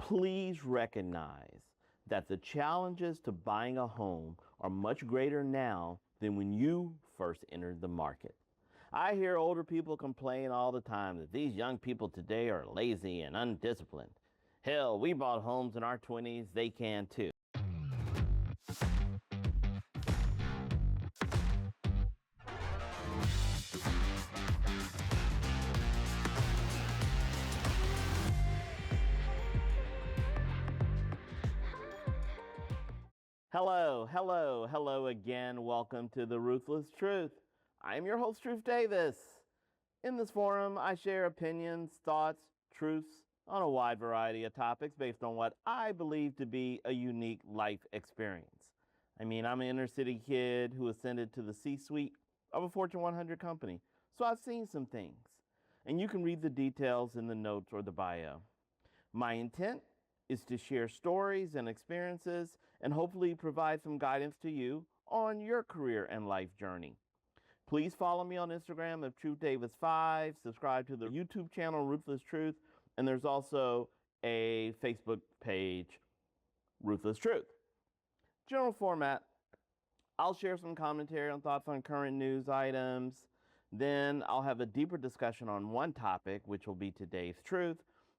please recognize that the challenges to buying a home are much greater now than when you first entered the market. I hear older people complain all the time that these young people today are lazy and undisciplined. Hell, we bought homes in our 20s, they can too. Hello again. Welcome to The Ruthless Truth. I am your host, Truth Davis. In this forum, I share opinions, thoughts, truths on a wide variety of topics based on what I believe to be a unique life experience. I'm an inner city kid who ascended to the C-suite of a Fortune 100 company, so I've seen some things, and you can read the details in the notes or the bio. My intent is to share stories and experiences and hopefully provide some guidance to you on your career and life journey. Please follow me on Instagram at TruthDavis5, subscribe to the YouTube channel Ruthless Truth, and there's also a Facebook page, Ruthless Truth. General format, I'll share some commentary on thoughts on current news items. Then I'll have a deeper discussion on one topic, which will be today's truth.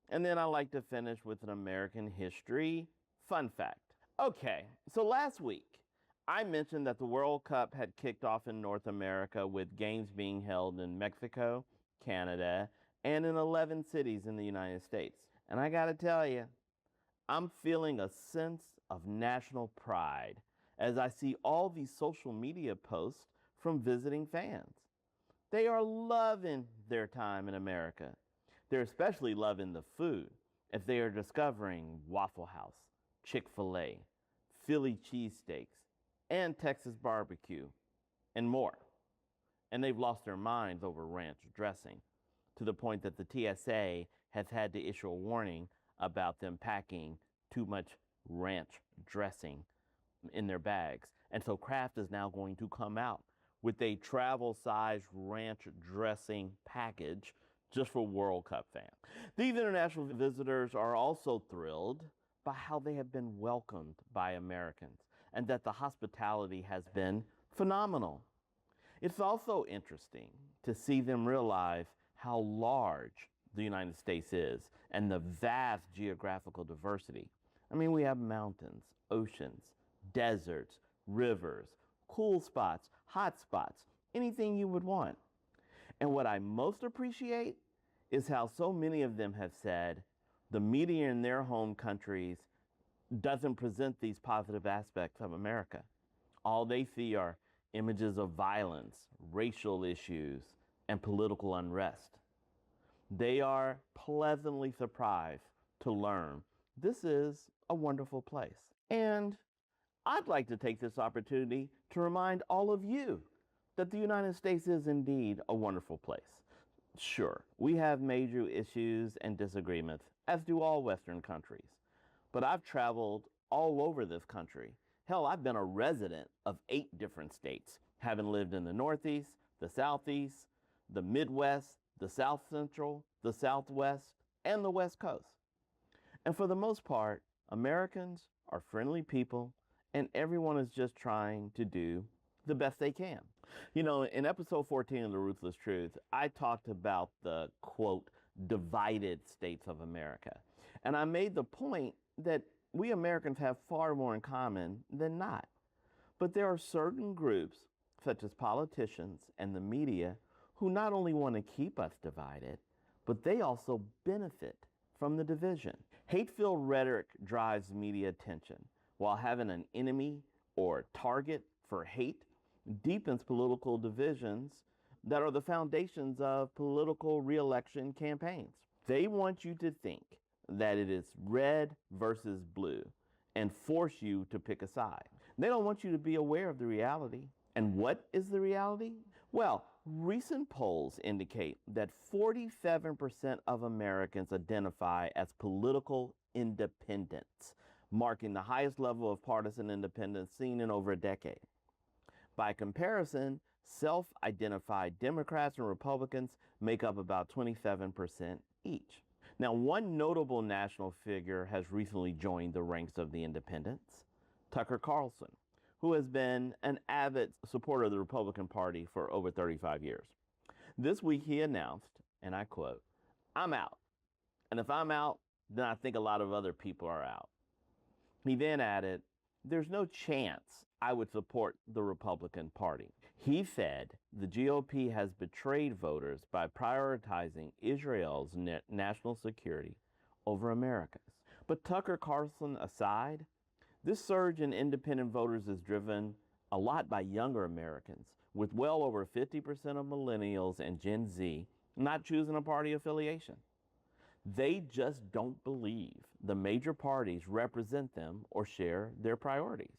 And then I like to finish with an American history fun fact. Okay, so last week, I mentioned that the World Cup had kicked off in North America with games being held in Mexico, Canada, and in 11 cities in the United States. And I gotta tell you, I'm feeling a sense of national pride as I see all these social media posts from visiting fans. They are loving their time in America. They're especially loving the food if they are discovering Waffle House, Chick-fil-A, Philly cheesesteaks, and Texas barbecue, and more. And they've lost their minds over ranch dressing to the point that the TSA has had to issue a warning about them packing too much ranch dressing in their bags. And so Kraft is now going to come out with a travel-sized ranch dressing package just for World Cup fans. These international visitors are also thrilled by how they have been welcomed by Americans and that the hospitality has been phenomenal. It's also interesting to see them realize how large the United States is and the vast geographical diversity. We have mountains, oceans, deserts, rivers, cool spots, hot spots, anything you would want. And what I most appreciate is how so many of them have said the media in their home countries doesn't present these positive aspects of America. All they see are images of violence, racial issues, and political unrest. They are pleasantly surprised to learn this is a wonderful place. And I'd like to take this opportunity to remind all of you that the United States is indeed a wonderful place. Sure, we have major issues and disagreements, as do all Western countries. But I've traveled all over this country. Hell, I've been a resident of 8 different states, having lived in the Northeast, the Southeast, the Midwest, the South Central, the Southwest, and the West Coast. And for the most part, Americans are friendly people, and everyone is just trying to do the best they can. In episode 14 of The Ruthless Truth, I talked about the, quote, divided states of America. And I made the point that we Americans have far more in common than not. But there are certain groups, such as politicians and the media, who not only want to keep us divided, but they also benefit from the division. Hate-filled rhetoric drives media attention, while having an enemy or target for hate deepens political divisions that are the foundations of political re-election campaigns. They want you to think that it is red versus blue and force you to pick a side. They don't want you to be aware of the reality. And what is the reality? Well, recent polls indicate that 47% of Americans identify as political independents, marking the highest level of partisan independence seen in over a decade. By comparison, self-identified Democrats and Republicans make up about 27% each. Now, one notable national figure has recently joined the ranks of the independents, Tucker Carlson, who has been an avid supporter of the Republican Party for over 35 years. This week he announced, and I quote, "I'm out. And if I'm out, then I think a lot of other people are out." He then added, "There's no chance I would support the Republican Party." He said the GOP has betrayed voters by prioritizing Israel's national security over America's. But Tucker Carlson aside, this surge in independent voters is driven a lot by younger Americans, with well over 50% of millennials and Gen Z not choosing a party affiliation. They just don't believe the major parties represent them or share their priorities.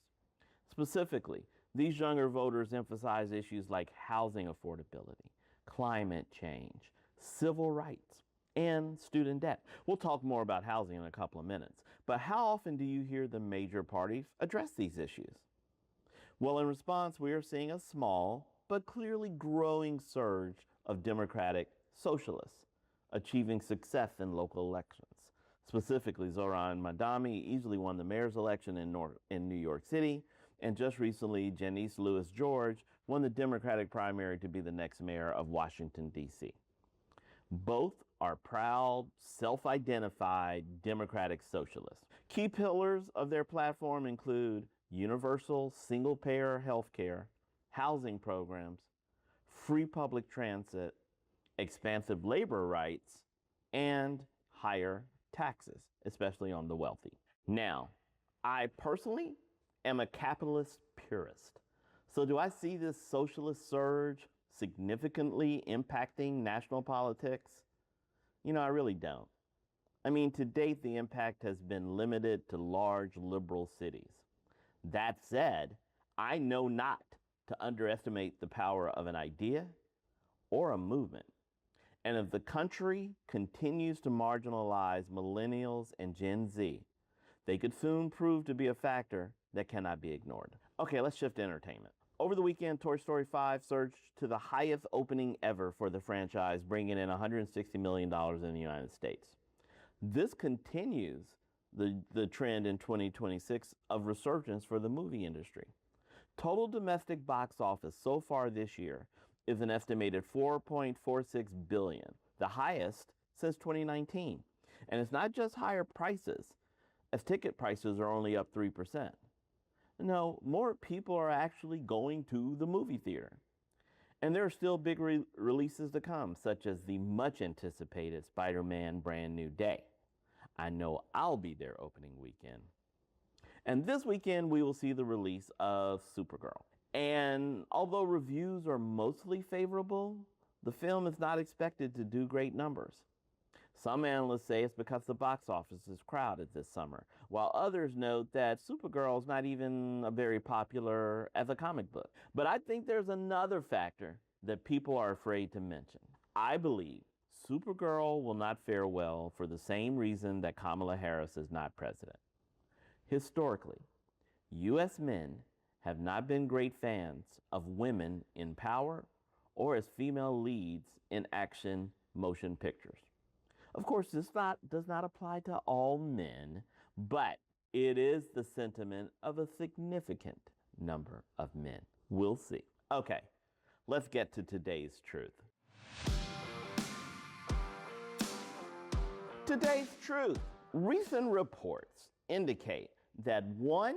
Specifically, these younger voters emphasize issues like housing affordability, climate change, civil rights, and student debt. We'll talk more about housing in a couple of minutes, but how often do you hear the major parties address these issues? Well, in response, we are seeing a small but clearly growing surge of Democratic socialists achieving success in local elections. Specifically, Zoran Madami easily won the mayor's election in New York City, and just recently, Janice Lewis George won the Democratic primary to be the next mayor of Washington, D.C. Both are proud, self-identified Democratic socialists. Key pillars of their platform include universal single-payer health care, housing programs, free public transit, expansive labor rights, and higher taxes, especially on the wealthy. Now, I personally am a capitalist purist. So do I see this socialist surge significantly impacting national politics? I really don't. I mean, to date, the impact has been limited to large liberal cities. That said, I know not to underestimate the power of an idea or a movement. And if the country continues to marginalize millennials and Gen Z, they could soon prove to be a factor that cannot be ignored. Okay, let's shift to entertainment. Over the weekend, Toy Story 5 surged to the highest opening ever for the franchise, bringing in $160 million in the United States. This continues the trend in 2026 of resurgence for the movie industry. Total domestic box office so far this year is an estimated $4.46 billion, the highest since 2019. And it's not just higher prices, as ticket prices are only up 3%. No, more people are actually going to the movie theater. And there are still big releases to come, such as the much anticipated Spider-Man Brand New Day. I know I'll be there opening weekend. And this weekend, we will see the release of Supergirl. And although reviews are mostly favorable, the film is not expected to do great numbers. Some analysts say it's because the box office is crowded this summer, while others note that Supergirl is not even very popular as a comic book. But I think there's another factor that people are afraid to mention. I believe Supergirl will not fare well for the same reason that Kamala Harris is not president. Historically, U.S. men have not been great fans of women in power or as female leads in action motion pictures. Of course, this does not apply to all men, but it is the sentiment of a significant number of men. We'll see. Okay, let's get to today's truth. Today's truth. Recent reports indicate that 1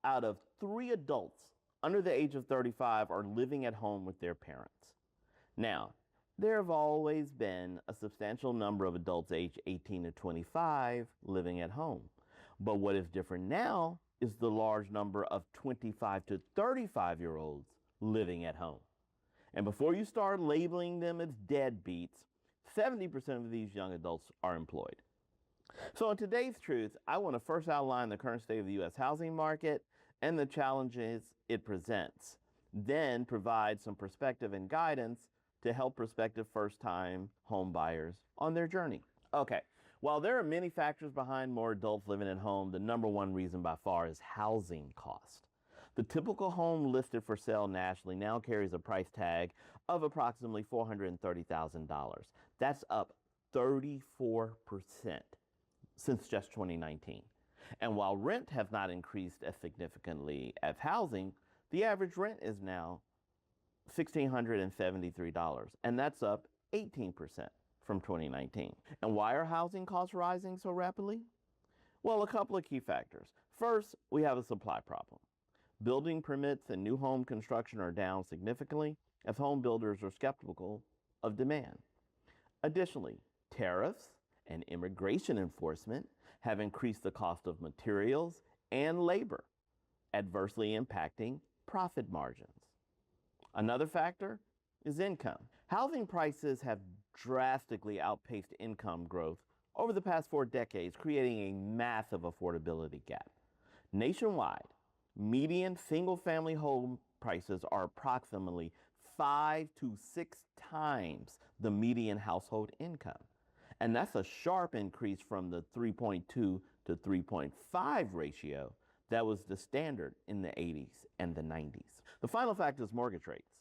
out of 3 adults under the age of 35 are living at home with their parents. Now, there have always been a substantial number of adults aged 18 to 25 living at home. But what is different now is the large number of 25 to 35-year-olds living at home. And before you start labeling them as deadbeats, 70% of these young adults are employed. So in today's truth, I want to first outline the current state of the U.S. housing market and the challenges it presents, then provide some perspective and guidance to help prospective first-time home buyers on their journey. Okay, while there are many factors behind more adults living at home, the number one reason by far is housing cost. The typical home listed for sale nationally now carries a price tag of approximately $430,000. That's up 34% since just 2019. And while rent has not increased as significantly as housing, the average rent is now $1,673, and that's up 18% from 2019. And why are housing costs rising so rapidly? Well, a couple of key factors. First, we have a supply problem. Building permits and new home construction are down significantly as home builders are skeptical of demand. Additionally, tariffs and immigration enforcement have increased the cost of materials and labor, adversely impacting profit margins. Another factor is income. Housing prices have drastically outpaced income growth over the past 4 decades, creating a massive affordability gap. Nationwide, median single-family home prices are approximately 5 to 6 times the median household income. And that's a sharp increase from the 3.2 to 3.5 ratio that was the standard in the 80s and the 90s. The final factor is mortgage rates.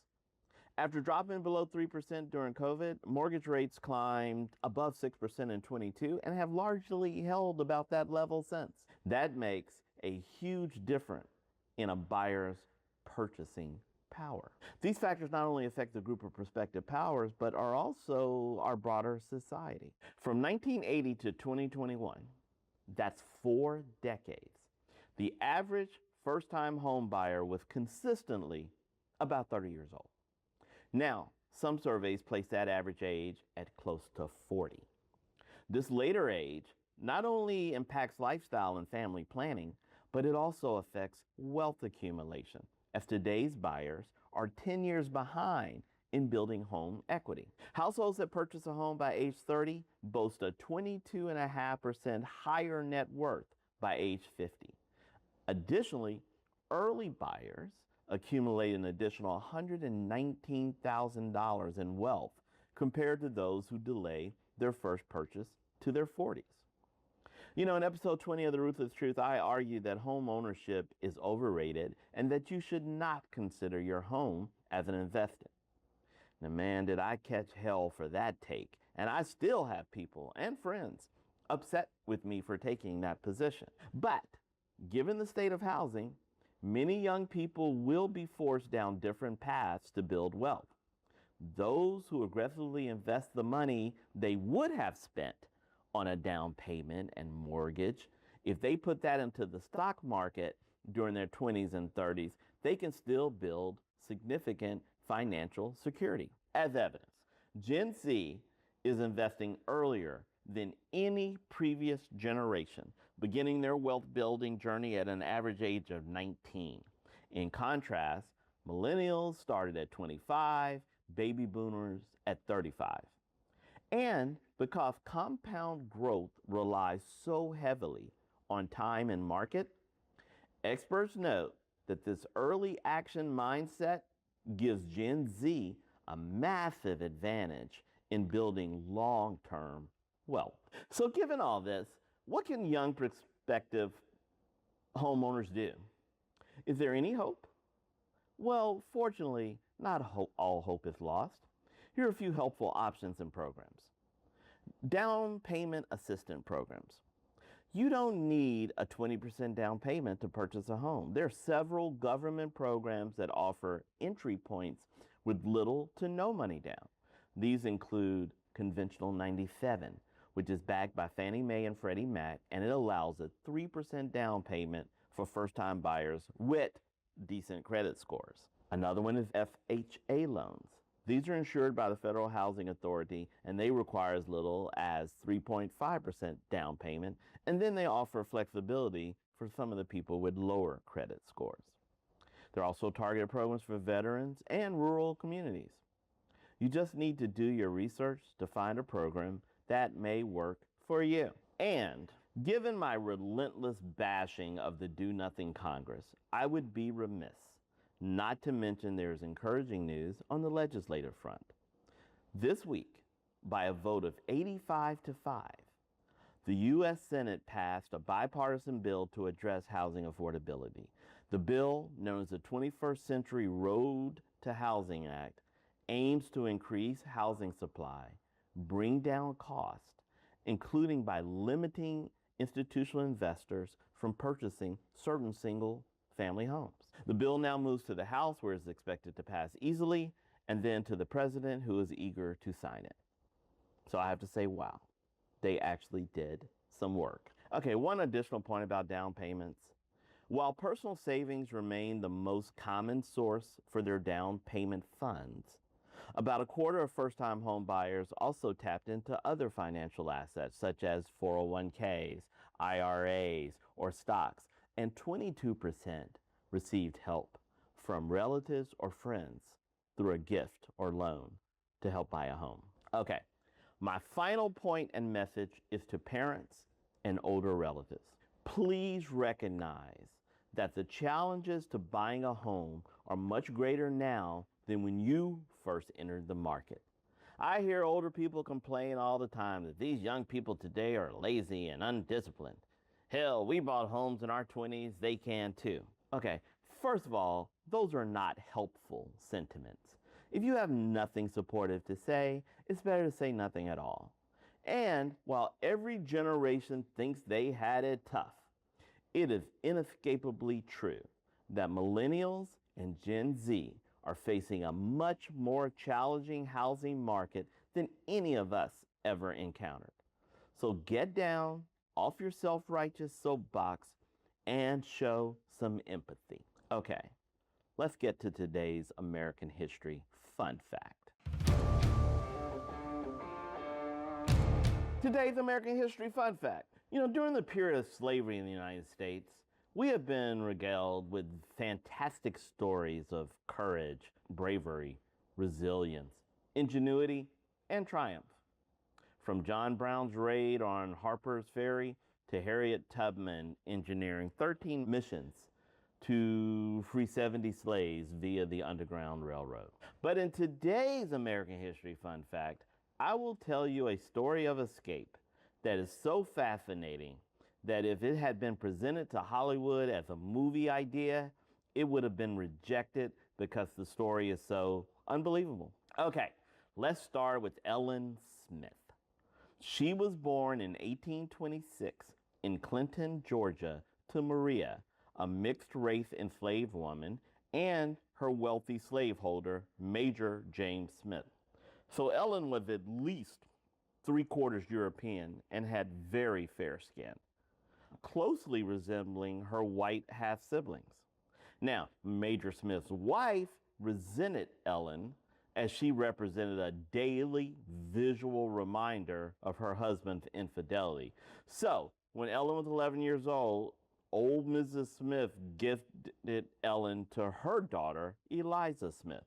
After dropping below 3% during COVID, mortgage rates climbed above 6% in 22 and have largely held about that level since. That makes a huge difference in a buyer's purchasing power. These factors not only affect the group of prospective powers, but are also our broader society. From 1980 to 2021, that's 4 decades, the average first-time home buyer was consistently about 30 years old. Now, some surveys place that average age at close to 40. This later age not only impacts lifestyle and family planning, but it also affects wealth accumulation, as today's buyers are 10 years behind in building home equity. Households that purchase a home by age 30 boast a 22.5% higher net worth by age 50. Additionally, early buyers accumulate an additional $119,000 in wealth compared to those who delay their first purchase to their 40s. You know, in episode 20 of The Ruthless Truth, I argue that home ownership is overrated and that you should not consider your home as an investment. Now, man, did I catch hell for that take, and I still have people and friends upset with me for taking that position. But given the state of housing, many young people will be forced down different paths to build wealth. Those who aggressively invest the money they would have spent on a down payment and mortgage, if they put that into the stock market during their 20s and 30s, they can still build significant financial security. As evidence, Gen Z is investing earlier than any previous generation, beginning their wealth building journey at an average age of 19. In contrast, millennials started at 25, baby boomers at 35. And because compound growth relies so heavily on time and market, experts note that this early action mindset gives Gen Z a massive advantage in building long-term wealth. So given all this, what can young prospective homeowners do? Is there any hope? Well, fortunately, not all hope is lost. Here are a few helpful options and programs. Down payment assistance programs. You don't need a 20% down payment to purchase a home. There are several government programs that offer entry points with little to no money down. These include Conventional 97, which is backed by Fannie Mae and Freddie Mac, and it allows a 3% down payment for first-time buyers with decent credit scores. Another one is FHA loans. These are insured by the Federal Housing Authority, and they require as little as 3.5% down payment, and then they offer flexibility for some of the people with lower credit scores. There are also targeted programs for veterans and rural communities. You just need to do your research to find a program that may work for you. And given my relentless bashing of the Do-Nothing Congress, I would be remiss not to mention there is encouraging news on the legislative front. This week, by a vote of 85 to 5, the U.S. Senate passed a bipartisan bill to address housing affordability. The bill, known as the 21st Century Road to Housing Act, aims to increase housing supply, bring down cost, including by limiting institutional investors from purchasing certain single family homes. The bill now moves to the House, where it's expected to pass easily, and then to the president, who is eager to sign it. So I have to say, wow, they actually did some work. Okay, one additional point about down payments. While personal savings remain the most common source for their down payment funds, about a quarter of first-time home buyers also tapped into other financial assets such as 401ks, IRAs, or stocks, and 22% received help from relatives or friends through a gift or loan to help buy a home. Okay, my final point and message is to parents and older relatives. Please recognize that the challenges to buying a home are much greater now than when you first entered the market. I hear older people complain all the time that these young people today are lazy and undisciplined. Hell, we bought homes in our 20s, they can too. Okay, first of all, those are not helpful sentiments. If you have nothing supportive to say, it's better to say nothing at all. And while every generation thinks they had it tough, it is inescapably true that millennials and Gen Z are facing a much more challenging housing market than any of us ever encountered. So get down off your self-righteous soapbox and show some empathy. Okay, let's get to today's American history fun fact. Today's American history fun fact. During the period of slavery in the United States, we have been regaled with fantastic stories of courage, bravery, resilience, ingenuity, and triumph. From John Brown's raid on Harper's Ferry to Harriet Tubman engineering 13 missions to free 70 slaves via the Underground Railroad. But in today's American history fun fact, I will tell you a story of escape that is so fascinating that if it had been presented to Hollywood as a movie idea, it would have been rejected because the story is so unbelievable. Okay, let's start with Ellen Smith. She was born in 1826 in Clinton, Georgia, to Maria, a mixed-race enslaved woman, and her wealthy slaveholder, Major James Smith. So Ellen was at least 3/4 European and had very fair skin, closely resembling her white half-siblings. Now, Major Smith's wife resented Ellen as she represented a daily visual reminder of her husband's infidelity. So, when Ellen was 11 years old Mrs. Smith gifted Ellen to her daughter, Eliza Smith,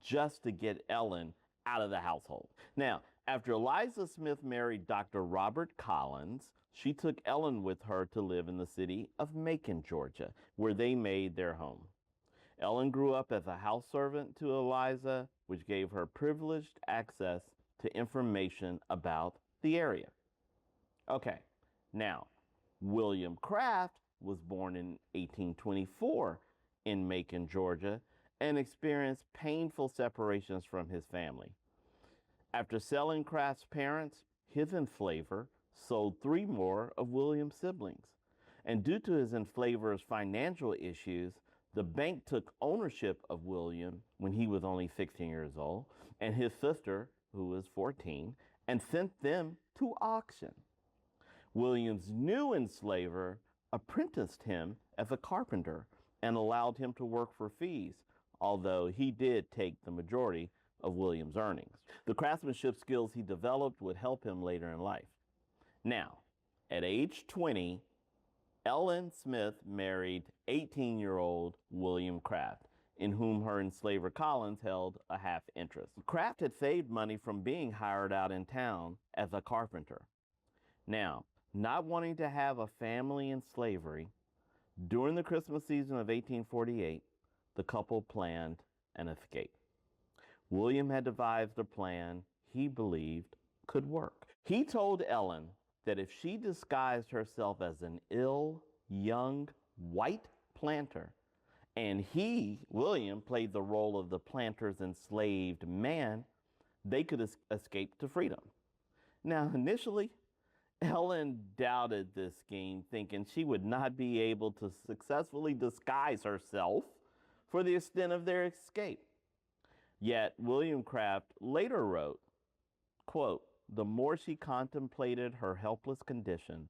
just to get Ellen out of the household. Now, after Eliza Smith married Dr. Robert Collins, she took Ellen with her to live in the city of Macon, Georgia, where they made their home. Ellen grew up as a house servant to Eliza, which gave her privileged access to information about the area. Okay, now, William Craft was born in 1824 in Macon, Georgia, and experienced painful separations from his family. After selling Craft's parents, his enslaver sold 3 more of William's siblings. And due to his enslaver's financial issues, the bank took ownership of William when he was only 16 years old, and his sister, who was 14, and sent them to auction. William's new enslaver apprenticed him as a carpenter and allowed him to work for fees, although he did take the majority of William's earnings. The craftsmanship skills he developed would help him later in life. Now, at age 20, Ellen Smith married 18-year-old William Craft, in whom her enslaver Collins held a half interest. Craft had saved money from being hired out in town as a carpenter. Now, not wanting to have a family in slavery, during the Christmas season of 1848, the couple planned an escape. William had devised a plan he believed could work. He told Ellen that if she disguised herself as an ill, young, white planter, and he, William, played the role of the planter's enslaved man, they could escape to freedom. Now, initially, Ellen doubted this scheme, thinking she would not be able to successfully disguise herself for the extent of their escape. Yet, William Craft later wrote, quote, "The more she contemplated her helpless condition,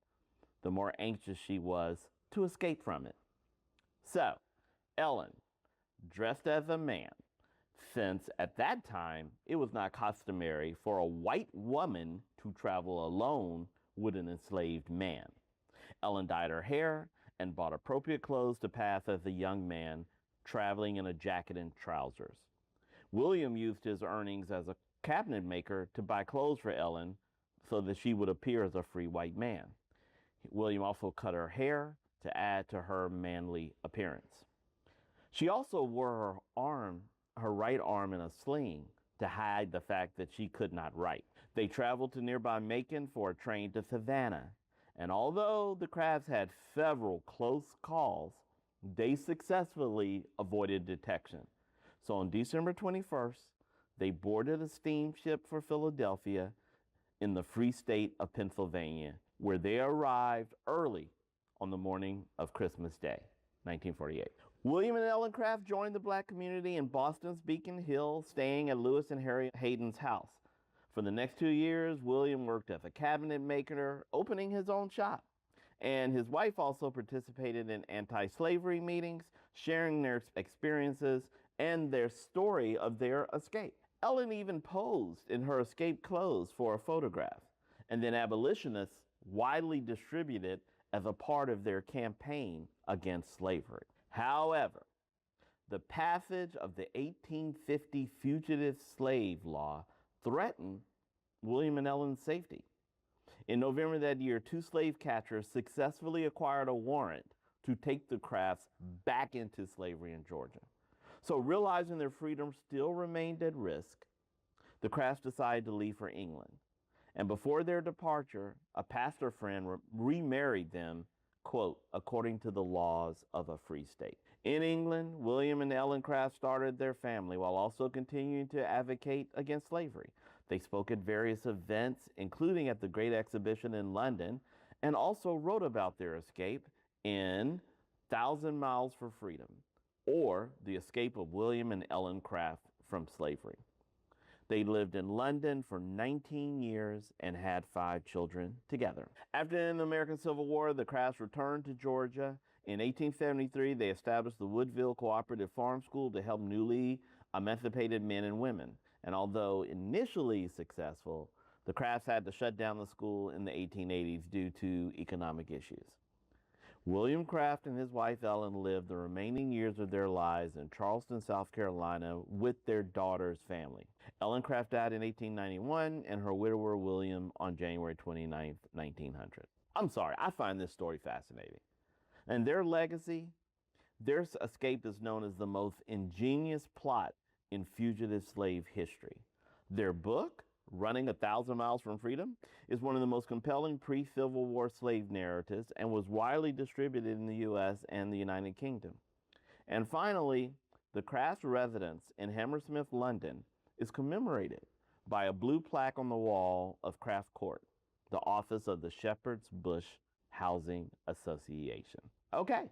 the more anxious she was to escape from it." So, Ellen, dressed as a man, since at that time it was not customary for a white woman to travel alone with an enslaved man. Ellen dyed her hair and bought appropriate clothes to pass as a young man, traveling in a jacket and trousers. William used his earnings as a cabinet maker to buy clothes for Ellen so that she would appear as a free white man. William also cut her hair to add to her manly appearance. She also wore her right arm in a sling to hide the fact that she could not write. They traveled to nearby Macon for a train to Savannah, and although the Crafts had several close calls, they successfully avoided detection. So on December 21st, they boarded a steamship for Philadelphia in the free state of Pennsylvania, where they arrived early on the morning of Christmas Day, 1948. William and Ellen Craft joined the black community in Boston's Beacon Hill, staying at Lewis and Harry Hayden's house. For the next 2 years, William worked as a cabinet maker, opening his own shop. And his wife also participated in anti-slavery meetings, sharing their experiences and their story of their escape. Ellen even posed in her escape clothes for a photograph, and then abolitionists widely distributed as a part of their campaign against slavery. However, the passage of the 1850 Fugitive Slave Law threatened William and Ellen's safety. In November that year, 2 slave catchers successfully acquired a warrant to take the Crafts back into slavery in Georgia. So, realizing their freedom still remained at risk, the Crafts decided to leave for England. And before their departure, a pastor friend remarried them, quote, according to the laws of a free state. In England, William and Ellen Craft started their family while also continuing to advocate against slavery. They spoke at various events, including at the Great Exhibition in London, and also wrote about their escape in 1,000 Miles for Freedom, or the escape of William and Ellen Craft from slavery. They lived in London for 19 years and had 5 children together. After the end of the American Civil War, the Crafts returned to Georgia. In 1873, they established the Woodville Cooperative Farm School to help newly emancipated men and women. And although initially successful, the Crafts had to shut down the school in the 1880s due to economic issues. William Craft and his wife Ellen lived the remaining years of their lives in Charleston, South Carolina with their daughter's family. Ellen Craft died in 1891 and her widower William on January 29, 1900. I'm sorry, I find this story fascinating. And their legacy, their escape is known as the most ingenious plot in fugitive slave history. Their book, Running 1,000 Miles from Freedom, is one of the most compelling pre-Civil War slave narratives and was widely distributed in the U.S. and the United Kingdom. And finally, the Crafts' residence in Hammersmith, London, is commemorated by a blue plaque on the wall of Craft Court, the office of the Shepherd's Bush Housing Association. Okay.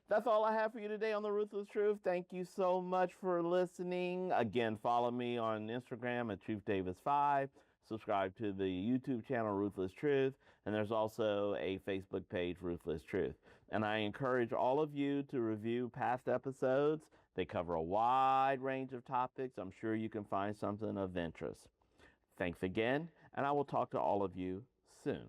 That's all I have for you today on The Ruthless Truth. Thank you so much for listening. Again, follow me on Instagram at TruthDavis5. Subscribe to the YouTube channel, Ruthless Truth. And there's also a Facebook page, Ruthless Truth. And I encourage all of you to review past episodes. They cover a wide range of topics. I'm sure you can find something of interest. Thanks again, and I will talk to all of you soon.